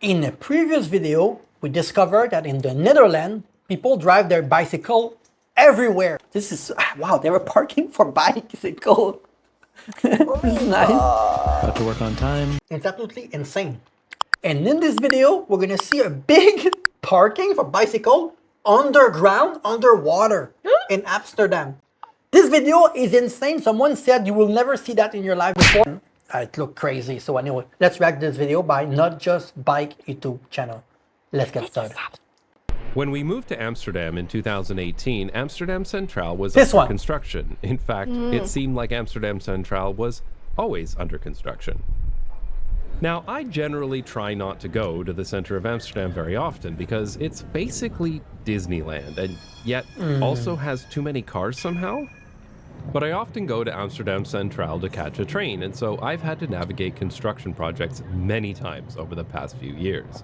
In a previous video, we discovered that in the Netherlands, people drive their bicycle everywhere. This is, wow, they were parking for bicycle. This is nice. About to work on time. It's absolutely insane. And in this video, we're gonna see a big parking for bicycle underground, underwater in Amsterdam. This video is insane. Someone said you will never see that in your life before. It looked crazy. So anyway, let's react to this video by Not Just Bike YouTube channel. Let's get started. When we moved to Amsterdam in 2018, Amsterdam Centraal was This under one. construction. In fact, it seemed like Amsterdam Centraal was always under construction. Now, I generally try not to go to the center of Amsterdam very often because it's basically Disneyland and yet also has too many cars somehow. But I often go to Amsterdam Centraal to catch a train, and so I've had to navigate construction projects many times over the past few years.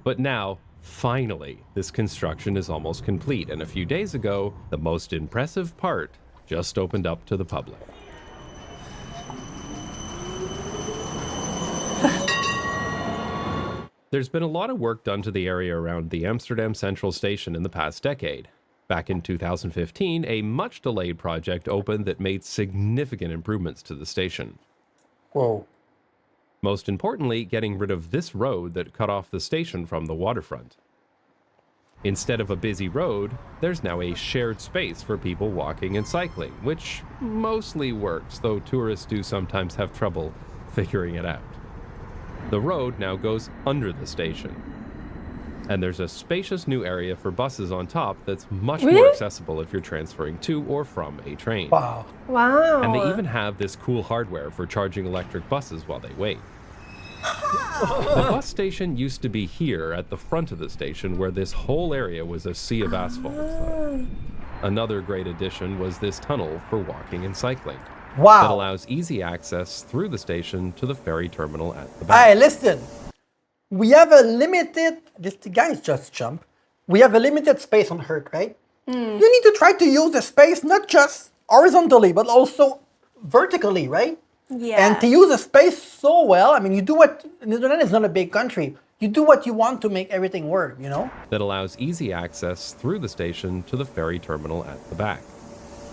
But now, finally, this construction is almost complete, and a few days ago, the most impressive part just opened up to the public. There's been a lot of work done to the area around the Amsterdam Central Station in the past decade. Back in 2015, a much delayed project opened that made significant improvements to the station. Whoa. Most importantly, getting rid of this road that cut off the station from the waterfront. Instead of a busy road, there's now a shared space for people walking and cycling, which mostly works, though tourists do sometimes have trouble figuring it out. The road now goes under the station. And there's a spacious new area for buses on top that's much more accessible if you're transferring to or from a train. Wow. Wow. And they even have this cool hardware for charging electric buses while they wait. The bus station used to be here at the front of the station where this whole area was a sea of asphalt. Another great addition was this tunnel for walking and cycling. That Wow. allows easy access through the station to the ferry terminal at the back. Hey, listen. We have a limited, this guys just jump. We have a limited space on Earth, right? You need to try to use the space not just horizontally, but also vertically, right? Yeah. And to use the space so well, I mean, you do what, Netherlands is not a big country. You do what you want to make everything work, you know? That allows easy access through the station to the ferry terminal at the back.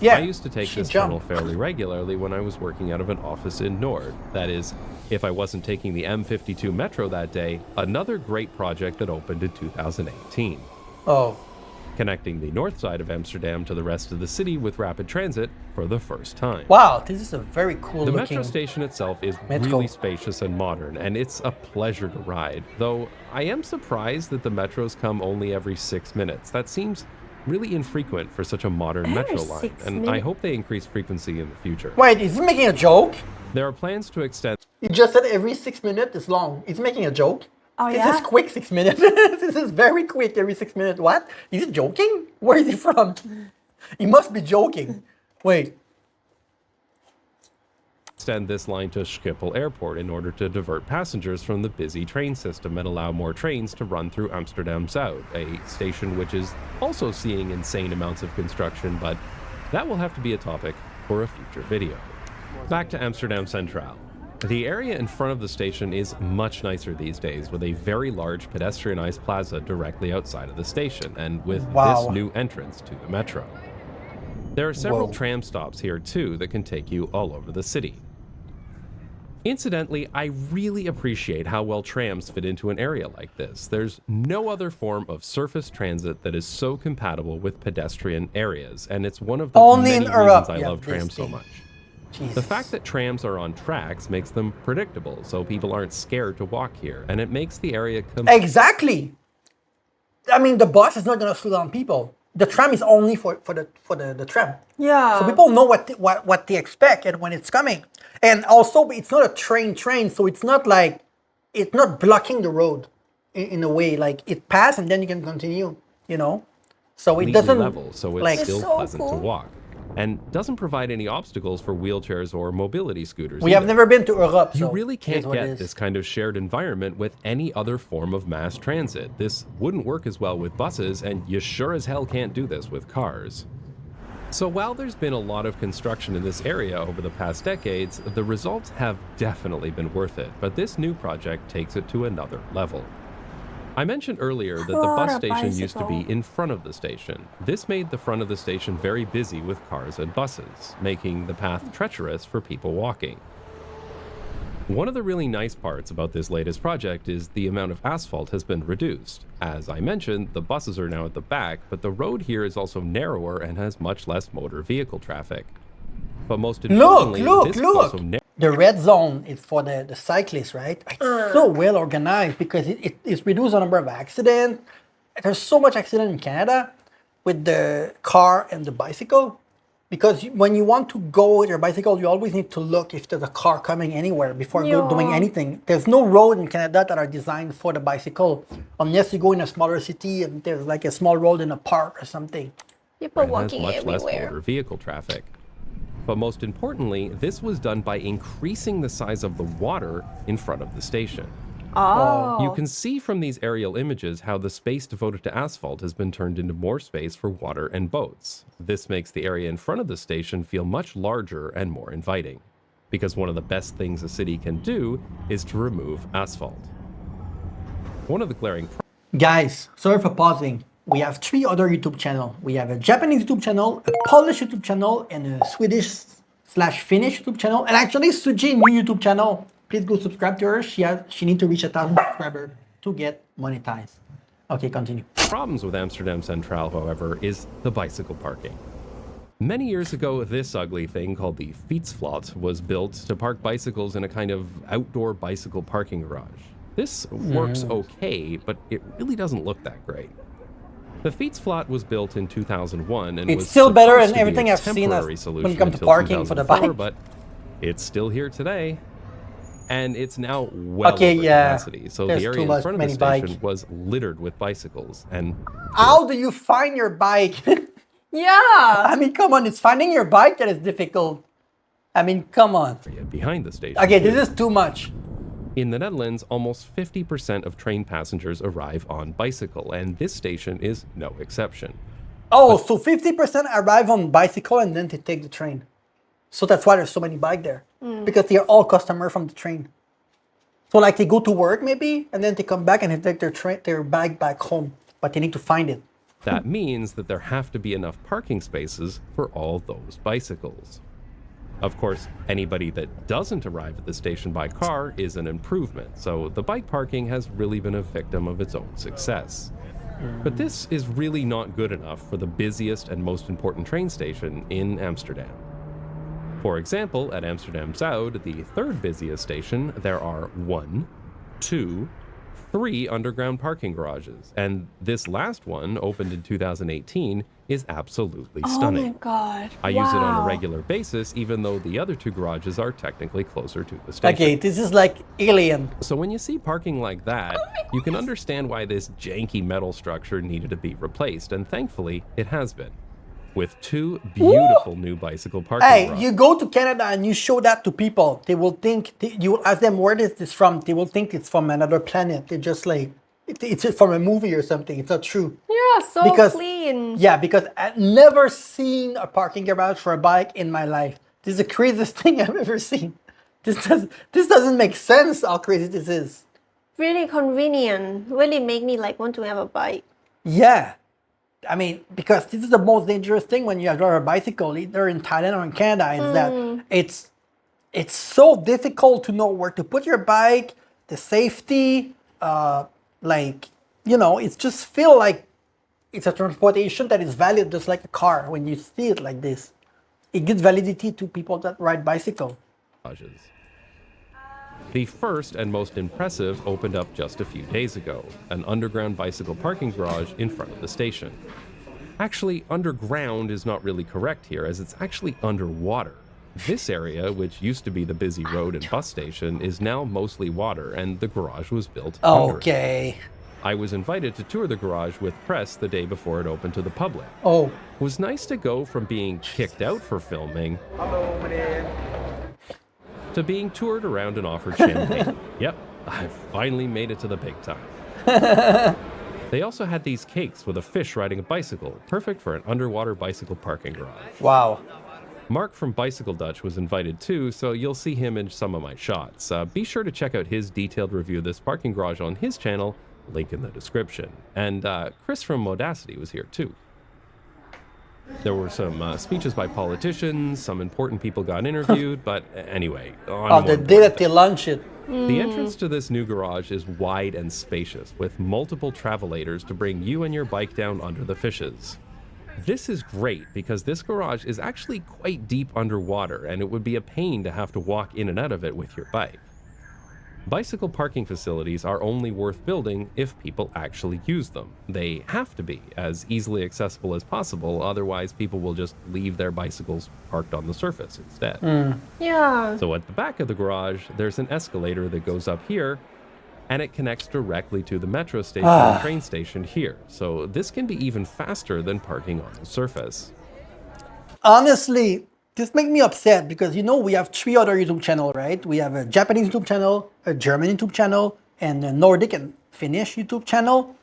Yeah. I used to take she this jumped. tunnel fairly regularly when I was working out of an office in Nord. That is, if I wasn't taking the M52 metro that day, another great project that opened in 2018. Oh. Connecting the north side of Amsterdam to the rest of the city with rapid transit for the first time. Wow, this is a very cool The looking. metro station itself is Metro. really spacious and modern, and it's a pleasure to ride, though I am surprised that the metros come only every 6 minutes. That seems really infrequent for such a modern metro line, 6 and I minutes? hope they increase frequency in the future. Wait, is he making a joke? There are plans to extend He just said every 6 minutes is long. He's making a joke. Oh, This yeah? is quick 6 minutes. This is very quick every 6 minutes. What? Is he joking? Where is he from? He must be joking. Wait. this line to Schiphol Airport in order to divert passengers from the busy train system and allow more trains to run through Amsterdam Zuid, a station which is also seeing insane amounts of construction, but that will have to be a topic for a future video. Back to Amsterdam Centraal. The area in front of the station is much nicer these days, with a very large pedestrianized plaza directly outside of the station, and with Wow. this new entrance to the metro. There are several Whoa. tram stops here too that can take you all over the city. Incidentally, I really appreciate how well trams fit into an area like this. There's no other form of surface transit that is so compatible with pedestrian areas, and it's one of the Only in many Europe reasons I you love have this trams so thing. much. Jesus. The fact that trams are on tracks makes them predictable, so people aren't scared to walk here, and it makes the area Exactly. I mean, the bus is not going to slow down people. The tram is only for the tram. Yeah. So people know what they expect and when it's coming. And also, it's not a train, so it's not like, it's not blocking the road in a way. Like, it passes and then you can continue, you know? So it completely doesn't, level, so it's like, still so pleasant to cool. walk, and doesn't provide any obstacles for wheelchairs or mobility scooters. we have either. never been to Europe, You so really it is can't what it get is. this kind of shared environment with any other form of mass transit. This wouldn't work as well with buses, and you sure as hell can't do this with cars. So while there's been a lot of construction in this area over the past decades, the results have definitely been worth it, but this new project takes it to another level. I mentioned earlier that the What bus a station used to be bicycle. in front of the station. This made the front of the station very busy with cars and buses, making the path treacherous for people walking. One of the really nice parts about this latest project is the amount of asphalt has been reduced. As I mentioned, the buses are now at the back, but the road here is also narrower and has much less motor vehicle traffic. But most importantly, this is also The red zone is for the cyclists, right? It's so well organized because it's reduced the number of accidents. There's so much accident in Canada with the car and the bicycle. Because when you want to go with your bicycle, you always need to look if there's a car coming anywhere before doing anything. There's no road in Canada that are designed for the bicycle unless you go in a smaller city and there's like a small road in a park or something. People and has walking much less everywhere. motor vehicle traffic. But most importantly, this was done by increasing the size of the water in front of the station. Oh. You can see from these aerial images how the space devoted to asphalt has been turned into more space for water and boats. This makes the area in front of the station feel much larger and more inviting, because one of the best things a city can do is to remove asphalt. One of the glaring Guys, sorry for pausing. We have 3 other YouTube channels. We have a Japanese YouTube channel, a Polish YouTube channel, and a Swedish/Finnish YouTube channel. And actually, Suji, new YouTube channel. Please go subscribe to her. She needs to reach 1,000 subscribers to get monetized. Okay, continue. problems with Amsterdam Centraal, however, is the bicycle parking. Many years ago, this ugly thing called the Fietsvlot was built to park bicycles in a kind of outdoor bicycle parking garage. This works okay, but it really doesn't look that great. The Fietsvlot was built in 2001 and It's was still better supposed than to be everything a I've seen temporary when it solution comes to until parking for the 2004, bike. but it's still here today. And it's now well Okay, over yeah. capacity. So There's the area too in much, front of the many station bikes. was littered with bicycles. And How do you find your bike? Yeah. I mean, come on, it's finding your bike that is difficult. I mean, come on. behind the station. Okay, this is too much. In the Netherlands, almost 50% of train passengers arrive on bicycle, and this station is no exception. Oh, so 50% arrive on bicycle and then they take the train. So that's why there's so many bike there. Because they're all customer from the train. So like they go to work maybe, and then they come back and they take their bike back home. But they need to find it. That means that there have to be enough parking spaces for all those bicycles. Of course, anybody that doesn't arrive at the station by car is an improvement, so the bike parking has really been a victim of its own success. But this is really not good enough for the busiest and most important train station in Amsterdam. For example, at Amsterdam Zuid, the third busiest station, there are 1, 2, 3 underground parking garages, and this last one, opened in 2018, is absolutely stunning. Oh my god. I use it on a regular basis, even though the other 2 garages are technically closer to the station. Okay, this is like Alien. So when you see parking like that, you can understand why this janky metal structure needed to be replaced, and thankfully, it has been. With 2 beautiful new bicycle parking Hey, garages. you go to Canada and you show that to people. They will think, you will ask them where is this from. They will think it's from another planet. They're just like, it's from a movie or something. It's not true. Yeah, so Because- clean. Yeah, because I've never seen a parking garage for a bike in my life. This is the craziest thing I've ever seen. This doesn't make sense how crazy this is. Really convenient. Really make me like want to have a bike. Yeah. I mean, because this is the most dangerous thing when you drive a bicycle, either in Thailand or in Canada, is that it's so difficult to know where to put your bike, the safety, it's just feel like it's a transportation that is valid just like a car when you see it like this. It gives validity to people that ride bicycle. garages. The first and most impressive opened up just a few days ago, an underground bicycle parking garage in front of the station. Actually, underground is not really correct here, as it's actually underwater. This area, which used to be the busy road and bus station, is now mostly water, and the garage was built under it. Okay. I was invited to tour the garage with press the day before it opened to the public. Oh. It was nice to go from being kicked out for filming to being toured around and offered champagne. Yep, I finally made it to the big time. They also had these cakes with a fish riding a bicycle, perfect for an underwater bicycle parking garage. Wow. Mark from Bicycle Dutch was invited too, so you'll see him in some of my shots. Be sure to check out his detailed review of this parking garage on his channel, link in the description. And Chris from Modacity was here too. There were some speeches by politicians, some important people got interviewed, but anyway. The day that they launch it. The entrance to this new garage is wide and spacious, with multiple travelators to bring you and your bike down under the fishes. This is great because this garage is actually quite deep underwater, and it would be a pain to have to walk in and out of it with your bike. Bicycle parking facilities are only worth building if people actually use them. They have to be as easily accessible as possible, otherwise people will just leave their bicycles parked on the surface instead. Yeah. So at the back of the garage, there's an escalator that goes up here, and it connects directly to the metro station and train station here. So this can be even faster than parking on the surface. Honestly, this makes me upset because, we have 3 other YouTube channels, right? We have a Japanese YouTube channel, a German YouTube channel, and a Nordic and Finnish YouTube channel,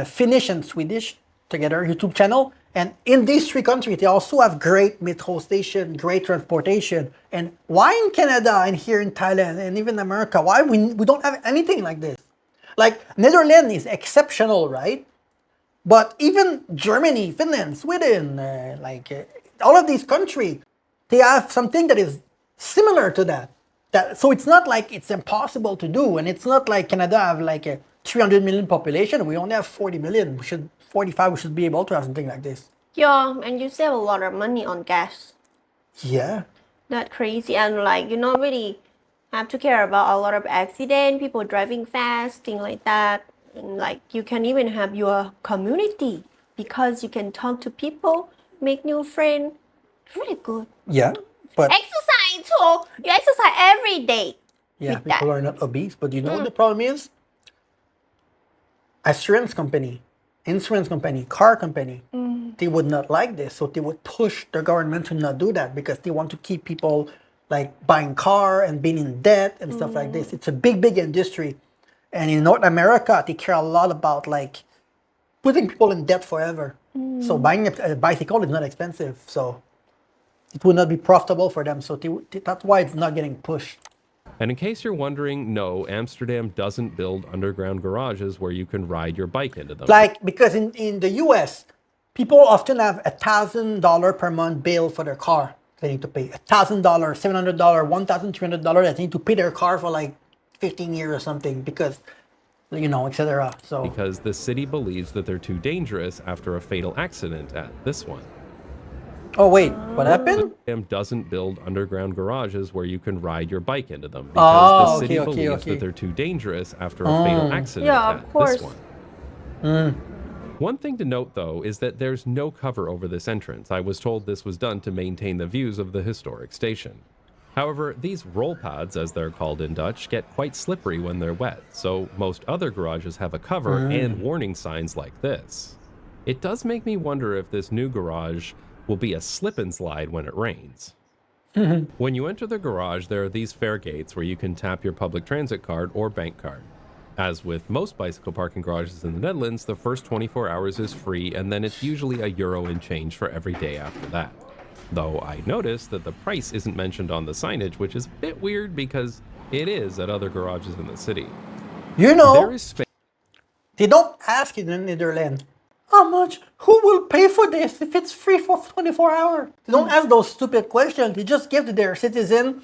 Finnish and Swedish together YouTube channel. And in these 3 countries, they also have great metro station, great transportation. And why in Canada and here in Thailand and even America, why we don't have anything like this? Like, Netherlands is exceptional, right? But even Germany, Finland, Sweden, all of these countries, they have something that is similar to that. So it's not like it's impossible to do, and it's not like Canada have like a 300 million population. We only have 40 million. 45, we should be able to have something like this. Yeah, and you save a lot of money on gas. Yeah. That's crazy. And you not really have to care about a lot of accident, people driving fast, things like that. And you can even have your community because you can talk to people, make new friends. Really good. Yeah, but Exercise too. You exercise every day. yeah, with people that. are not obese. But you know what the problem is? Insurance company, car company, they would not like this. So they would push the government to not do that because they want to keep people buying car and being in debt and stuff like this. It's a big, big industry. And in North America, they care a lot about putting people in debt forever. So buying a bicycle is not expensive. So it would not be profitable for them. So that's why it's not getting pushed. And in case you're wondering, no, Amsterdam doesn't build underground garages where you can ride your bike into them. Because in the US, people often have $1,000 per month bill for their car. They need to pay $1,000, $700, $1,300. They need to pay their car for 15 years or something because, etc. So Because the city believes that they're too dangerous after a fatal accident at this one. oh wait, what happened? Amsterdam doesn't build underground garages where you can ride your bike into them because the city believes that they're too dangerous after a fatal accident Yeah, of at course. this one. One thing to note, though, is that there's no cover over this entrance. I was told this was done to maintain the views of the historic station. However, these roll pads, as they're called in Dutch, get quite slippery when they're wet, so most other garages have a cover and warning signs like this. It does make me wonder if this new garage will be a slip and slide when it rains. When you enter the garage, there are these fare gates where you can tap your public transit card or bank card. As with most bicycle parking garages in the Netherlands, the first 24 hours is free, and then it's usually €1 and change for every day after that. Though I noticed that the price isn't mentioned on the signage, which is a bit weird because it is at other garages in the city. There is space. They don't ask in the Netherlands, how much? Who will pay for this if it's free for 24 hours? They don't ask those stupid questions. They just give to their citizen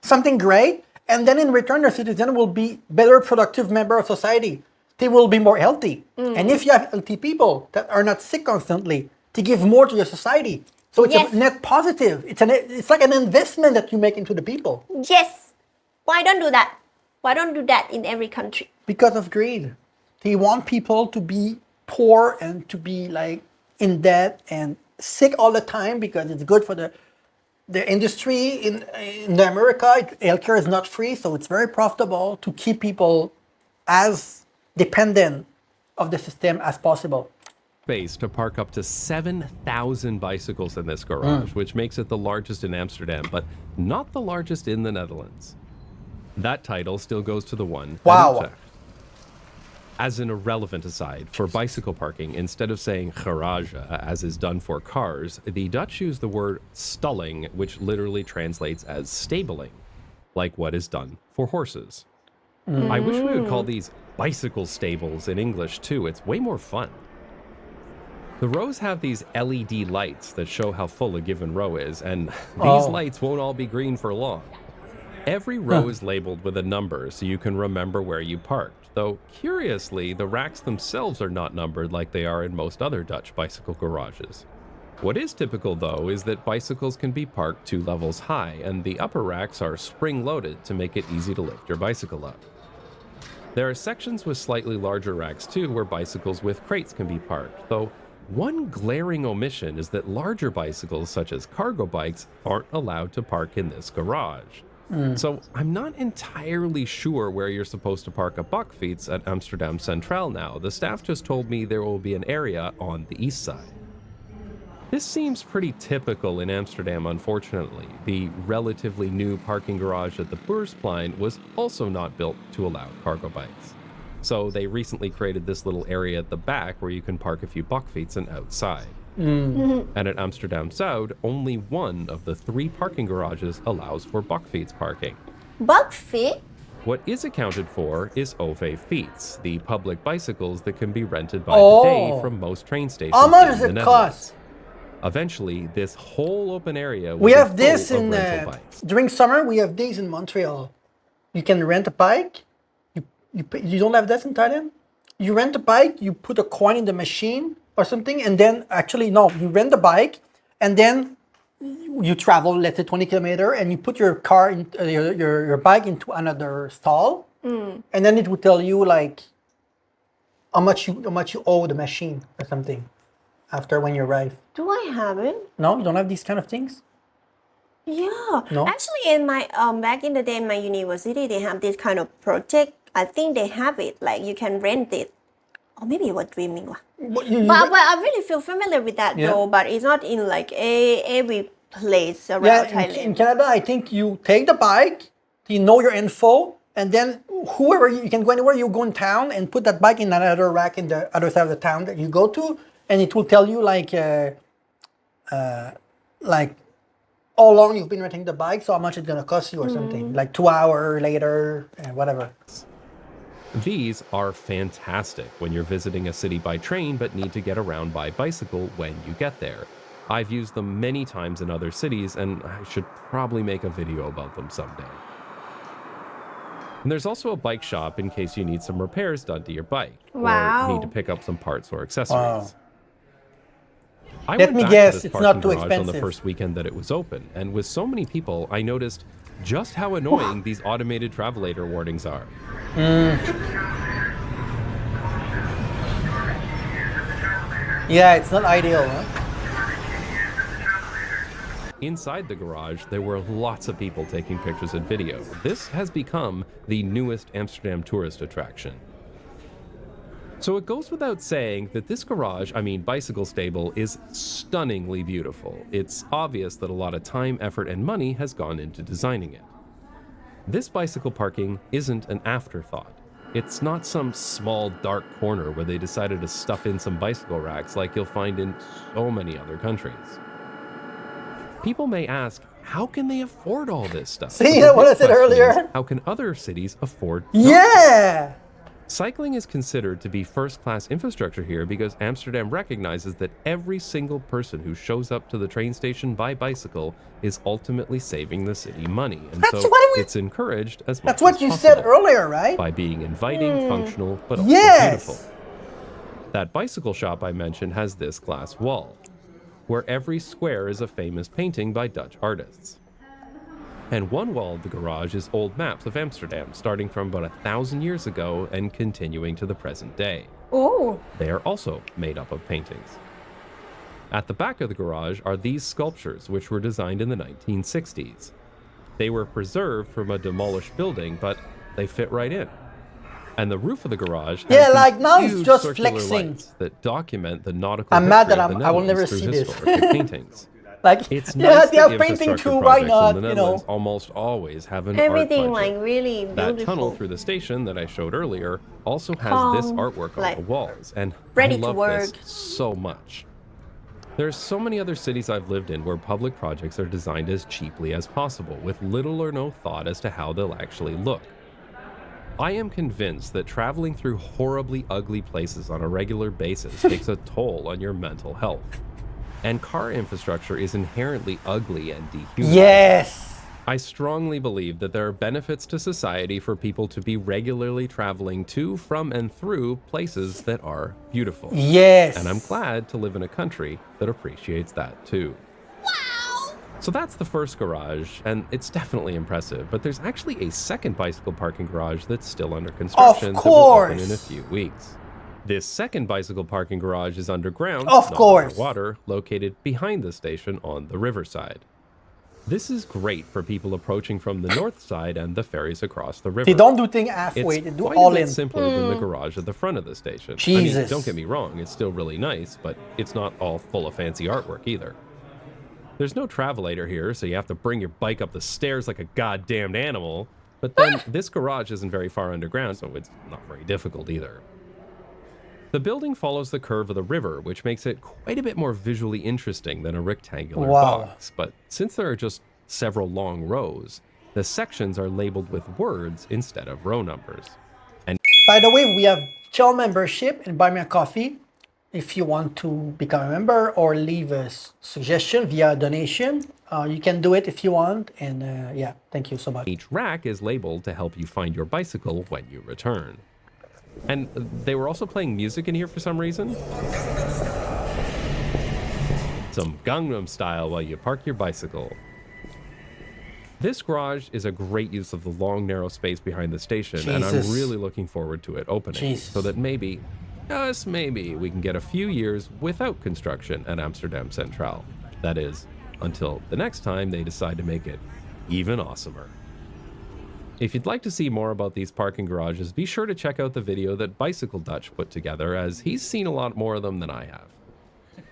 something great, and then in return, their citizen will be better productive member of society. They will be more healthy. And if you have healthy people that are not sick constantly, they give more to your society. So it's a net positive. It's like an investment that you make into the people. Yes. Why don't do that? Why don't do that in every country? Because of greed. They want people to be poor and to be in debt and sick all the time because it's good for the industry in America. Healthcare is not free, so it's very profitable to keep people as dependent of the system as possible. Space to park up to 7,000 bicycles in this garage, which makes it the largest in Amsterdam, but not the largest in the Netherlands. That title still goes to the one. Wow. As an irrelevant aside, for bicycle parking, instead of saying garage, as is done for cars, the Dutch use the word stalling, which literally translates as stabling, like what is done for horses. I wish we would call these bicycle stables in English too. It's way more fun. The rows have these LED lights that show how full a given row is, and these lights won't all be green for long. Every row is labeled with a number so you can remember where you parked, though curiously, the racks themselves are not numbered like they are in most other Dutch bicycle garages. What is typical, though, is that bicycles can be parked 2 levels high, and the upper racks are spring-loaded to make it easy to lift your bicycle up. There are sections with slightly larger racks too where bicycles with crates can be parked, though one glaring omission is that larger bicycles such as cargo bikes aren't allowed to park in this garage. So I'm not entirely sure where you're supposed to park a bakfiets at Amsterdam Centraal now. The staff just told me there will be an area on the east side. This seems pretty typical in Amsterdam, unfortunately. The relatively new parking garage at the Beursplein was also not built to allow cargo bikes. So they recently created this little area at the back where you can park a few bakfiets and outside. And at Amsterdam Zuid, only one of the 3 parking garages allows for bakfiets parking. Bakfiets? What is accounted for is OV-fiets, the public bicycles that can be rented by the day from most train stations. How much does in the it cost? Eventually, this whole open area will We be have full this of in rental bikes. during summer. We have these in Montreal. You can rent a bike. You don't have this in Thailand. You rent a bike. You put a coin in the machine or something, and then you rent the bike, and then you travel, let's say 20 kilometers, and you put your car in your bike into another stall, and then it will tell you like how much you owe the machine or something after when you arrive. Do I have it? No, you don't have these kind of things. Yeah. No? Actually, in my back in the day in my university, they have this kind of project. I think they have it. Like you can rent it. Or maybe you were dreaming. But I really feel familiar with that though. But it's not in like every place around Thailand. In Canada, I think you take the bike, you know your info, and then whoever you can go anywhere you go in town and put that bike in another rack in the other side of the town that you go to, and it will tell you like how long you've been renting the bike, so how much it's gonna cost you or something, like 2 hours later, whatever. These are fantastic when you're visiting a city by train but need to get around by bicycle when you get there. I've used them many times in other cities, and I should probably make a video about them someday. And there's also a bike shop in case you need some repairs done to your bike, or need to pick up some parts or accessories. I Let went me back guess, to this it's not parking too garage on the expensive. first weekend that it was open, and with so many people, I noticed just how annoying these automated travelator warnings are. Yeah, it's not ideal, huh? Inside the garage, there were lots of people taking pictures and video. This has become the newest Amsterdam tourist attraction. So it goes without saying that this garage, bicycle stable, is stunningly beautiful. It's obvious that a lot of time, effort, and money has gone into designing it. This bicycle parking isn't an afterthought. It's not some small dark corner where they decided to stuff in some bicycle racks like you'll find in so many other countries. People may ask, how can they afford all this stuff? See But the what I real said question earlier? is, how can other cities afford? Yeah! Cycling is considered to be first-class infrastructure here because Amsterdam recognizes that every single person who shows up to the train station by bicycle is ultimately saving the city money, and That's so what we- it's encouraged as much That's what as you possible said earlier, right? by being inviting, functional, but also Yes! beautiful. That bicycle shop I mentioned has this glass wall, where every square is a famous painting by Dutch artists. And one wall of the garage is old maps of Amsterdam, starting from about 1,000 years ago and continuing to the present day. Oh. They are also made up of paintings. At the back of the garage are these sculptures, which were designed in the 1960s. They were preserved from a demolished building, but they fit right in. And the roof of the garage has Yeah, these like now it's huge just circular flexing. lights that document the nautical I'm mad history that of the I will never Netherlands through see this. historic paintings. Like, It's yeah, nice they that have the painting infrastructure too, why projects not, in the you know? Netherlands almost always have an Everything art budget. like really beautiful. That tunnel through the station that I showed earlier also has this artwork on like, the walls, and ready I to love work. this so much. There's so many other cities I've lived in where public projects are designed as cheaply as possible, with little or no thought as to how they'll actually look. I am convinced that traveling through horribly ugly places on a regular basis takes a toll on your mental health. And car infrastructure is inherently ugly and dehumanizing. Yes. I strongly believe that there are benefits to society for people to be regularly traveling to, from, and through places that are beautiful. Yes. And I'm glad to live in a country that appreciates that too. Wow! So that's the first garage, and it's definitely impressive, but there's actually a second bicycle parking garage that's still under construction that will open in a few weeks. This second bicycle parking garage is underground, not underwater, located behind the station on the riverside. This is great for people approaching from the north side and the ferries across the river. They don't do things halfway, they do all in. It's simpler than the garage at the front of the station. Jesus. I mean, don't get me wrong, it's still really nice, but it's not all full of fancy artwork either. There's no travelator here, so you have to bring your bike up the stairs like a goddamned animal. But then this garage isn't very far underground, so it's not very difficult either. The building follows the curve of the river, which makes it quite a bit more visually interesting than a rectangular box. But since there are just several long rows, the sections are labeled with words instead of row numbers. And by the way, we have Chill membership and Buy Me a Coffee if you want to become a member or leave a suggestion via donation. You can do it if you want. And yeah, thank you so much. Each rack is labeled to help you find your bicycle when you return. And they were also playing music in here for some reason. Some Gangnam Style while you park your bicycle. This garage is a great use of the long, narrow space behind the station, and I'm really looking forward to it opening, so that maybe, just maybe, we can get a few years without construction at Amsterdam Centraal. That is, until the next time they decide to make it even awesomer. If you'd like to see more about these parking garages, be sure to check out the video that Bicycle Dutch put together, as he's seen a lot more of them than I have.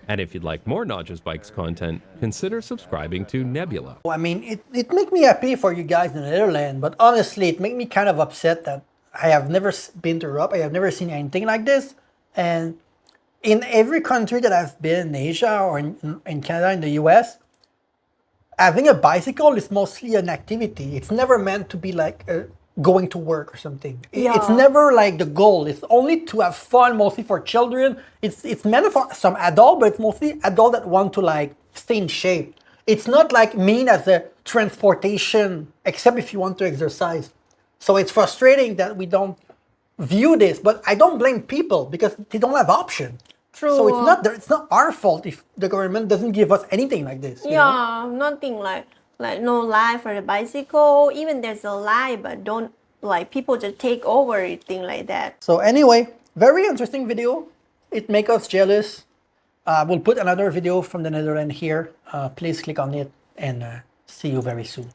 And if you'd like more Not Just Bikes content, consider subscribing to Nebula. I mean, it makes me happy for you guys in the Netherlands, but honestly, it makes me kind of upset that I have never been to Europe. I have never seen anything like this. And in every country that I've been, in Asia or in Canada, in the US, having a bicycle is mostly an activity. It's never meant to be like going to work or something. Yeah. It's never like the goal. It's only to have fun, mostly for children. It's meant for some adult, but it's mostly adult that want to like stay in shape. It's not like mean as a transportation, except if you want to exercise. So it's frustrating that we don't view this, but I don't blame people because they don't have option. True. So it's not our fault if the government doesn't give us anything like this. You know? Nothing like no life for the bicycle. Even there's a lie, but don't like people just take over everything like that. So anyway, very interesting video. It makes us jealous. We'll put another video from the Netherlands here. Please click on it and see you very soon.